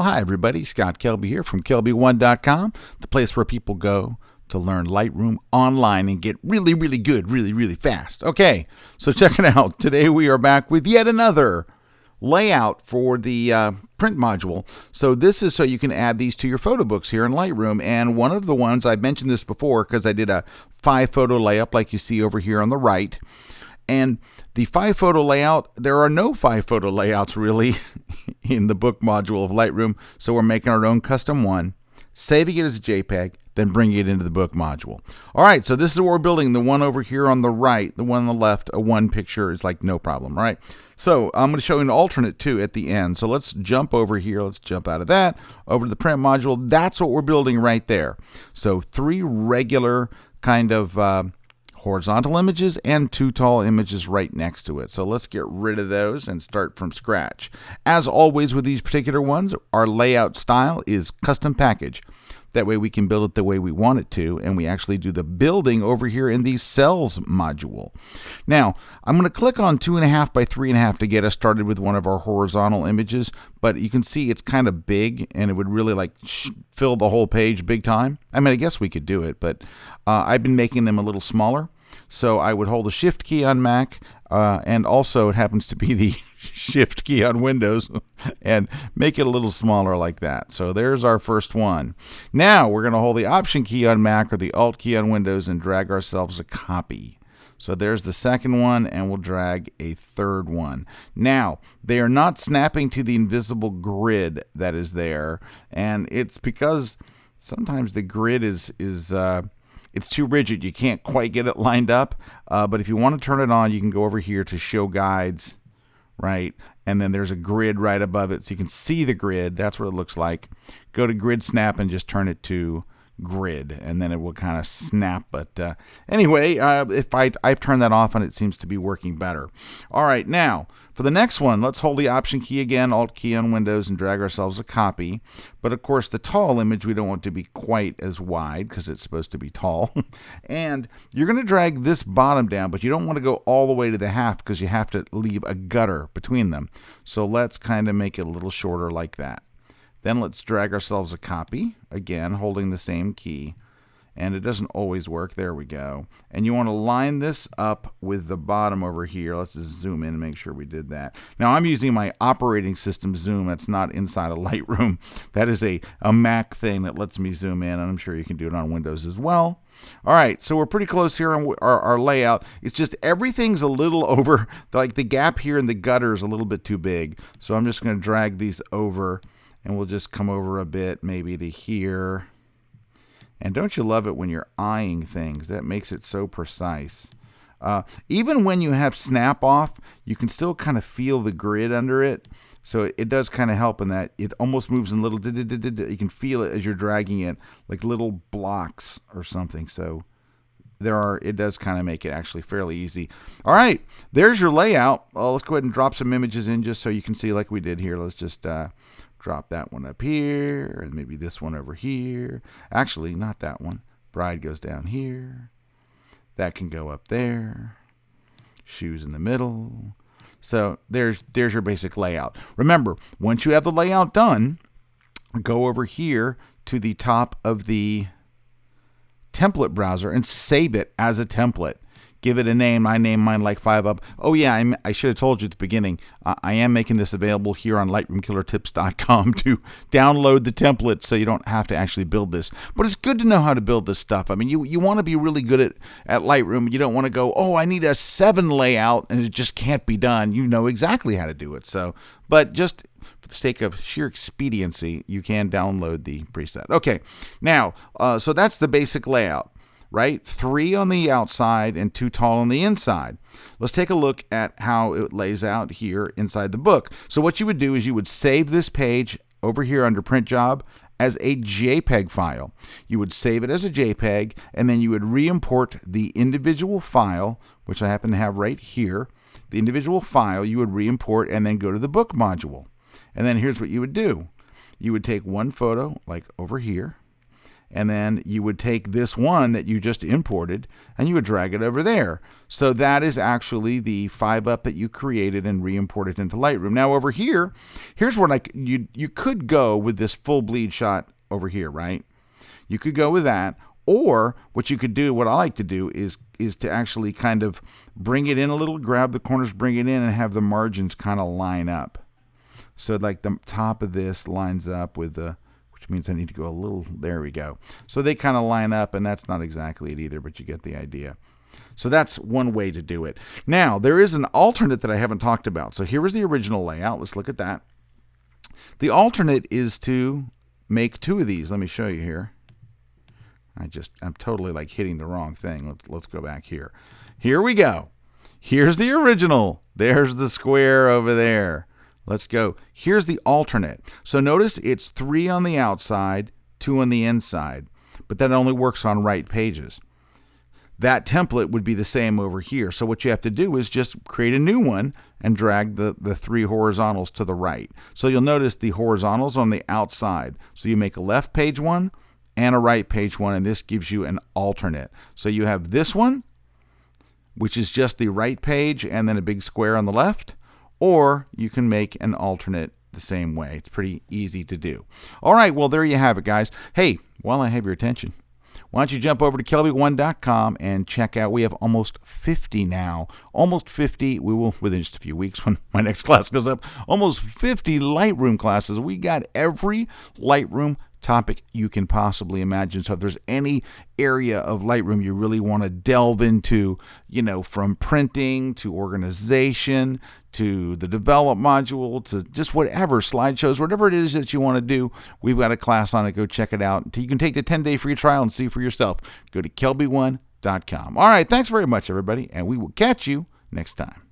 Well, hi everybody, Scott Kelby here from KelbyOne.com, the place where people go to learn Lightroom online and get really, really good, really, really fast. Okay, so check it out. Today we are back with yet another layout for the print module. So this is so you can add these to your photo books here in Lightroom. And one of the ones, I've mentioned this before because I did a 5-photo layup like you see over here on the right. And the 5-photo layout, there are no 5-photo layouts really in the book module of Lightroom. So we're making our own custom one, saving it as a JPEG, then bringing it into the book module. All right, so this is what we're building. The one over here on the right, the one on the left, a one picture is like no problem, all right? So I'm going to show you an alternate too at the end. So let's jump over here. Let's jump out of that, over to the print module. That's what we're building right there. So 3 regular kind of horizontal images and 2 tall images right next to it. So let's get rid of those and start from scratch. As always with these particular ones, our layout style is custom package. That way we can build it the way we want it to, and we actually do the building over here in the cells module. Now, I'm going to click on 2.5 by 3.5 to get us started with one of our horizontal images, but you can see it's kind of big, and it would really like fill the whole page big time. I mean, I guess we could do it, but I've been making them a little smaller. So I would hold the Shift key on Mac, and also it happens to be the Shift key on Windows, and make it a little smaller like that. So there's our first one. Now we're going to hold the Option key on Mac or the Alt key on Windows and drag ourselves a copy. So there's the second one, and we'll drag a third one. Now, they are not snapping to the invisible grid that is there, and it's because sometimes the grid is it's too rigid. You can't quite get it lined up. But if you want to turn it on, you can go over here to Show Guides, right? And then there's a grid right above it, so you can see the grid. That's what it looks like. Go to Grid Snap and just turn it to grid, and then it will kind of snap. But anyway, if I've turned that off and it seems to be working better. All right, now for the next one, let's hold the Option key again, Alt key on Windows, and drag ourselves a copy. But of course, the tall image we don't want to be quite as wide because it's supposed to be tall. And you're going to drag this bottom down, but you don't want to go all the way to the half because you have to leave a gutter between them. So let's kind of make it a little shorter like that. Then let's drag ourselves a copy, again, holding the same key. And it doesn't always work. There we go. And you want to line this up with the bottom over here. Let's just zoom in and make sure we did that. Now, I'm using my operating system zoom. That's not inside of Lightroom. That is a Mac thing that lets me zoom in, and I'm sure you can do it on Windows as well. All right, so we're pretty close here on our layout. It's just everything's a little over, like the gap here in the gutter is a little bit too big. So I'm just going to drag these over. And we'll just come over a bit, maybe to here. And don't you love it when you're eyeing things? That makes it so precise. Even when you have snap off, you can still kind of feel the grid under it. So it does kind of help in that it almost moves in little, you can feel it as you're dragging it, like little blocks or something. So it does kind of make it actually fairly easy. All right, there's your layout. Let's go ahead and drop some images in just so you can see like we did here. Let's just drop that one up here, and maybe this one over here. Actually, not that one. Bride goes down here. That can go up there. Shoes in the middle. So there's your basic layout. Remember, once you have the layout done, go over here to the top of the template browser and save it as a template. Give it a name. I named mine like 5up. Oh yeah, I should have told you at the beginning. I am making this available here on LightroomKillerTips.com to download the template so you don't have to actually build this. But it's good to know how to build this stuff. I mean, you want to be really good at Lightroom. You don't want to go, oh, I need a 7 layout and it just can't be done. You know exactly how to do it. So, but just for the sake of sheer expediency, you can download the preset. Okay, now, so that's the basic layout. Right? 3 on the outside and 2 tall on the inside. Let's take a look at how it lays out here inside the book. So what you would do is you would save this page over here under Print Job as a JPEG file. You would save it as a JPEG, and then you would re-import the individual file, which I happen to have right here. The individual file you would re-import and then go to the book module. And then here's what you would do. You would take one photo, like over here, and then you would take this one that you just imported and you would drag it over there. So that is actually the 5-up that you created and re-imported into Lightroom. Now over here, here's what you could go with this full bleed shot over here, right? You could go with that, or what you could do, what I like to do is to actually kind of bring it in a little, grab the corners, bring it in, and have the margins kind of line up. So like the top of this lines up with the, which means I need to go a little, there we go. So they kind of line up, and that's not exactly it either, but you get the idea. So that's one way to do it. Now, there is an alternate that I haven't talked about. So here is the original layout. Let's look at that. The alternate is to make 2 of these. Let me show you here. I'm totally like hitting the wrong thing. Let's go back here. Here we go. Here's the original. There's the square over there. Let's go. Here's the alternate. So notice it's 3 on the outside, 2 on the inside, but that only works on right pages. That template would be the same over here. So what you have to do is just create a new one and drag the 3 horizontals to the right. So you'll notice the horizontals on the outside. So you make a left page one and a right page one, and this gives you an alternate. So you have this one, which is just the right page and then a big square on the left, or you can make an alternate the same way. It's pretty easy to do. All right, well, there you have it, guys. Hey, while I have your attention, why don't you jump over to KelbyOne.com and check out, we have almost 50 now. Almost 50. We will, within just a few weeks when my next class goes up, almost 50 Lightroom classes. We got every Lightroom topic you can possibly imagine. So if there's any area of Lightroom you really want to delve into, you know, from printing to organization to the develop module to just whatever, slideshows, whatever it is that you want to do, we've got a class on it. Go check it out. You can take the 10-day free trial and see for yourself. Go to KelbyOne.com. All right, thanks very much, everybody, and we will catch you next time.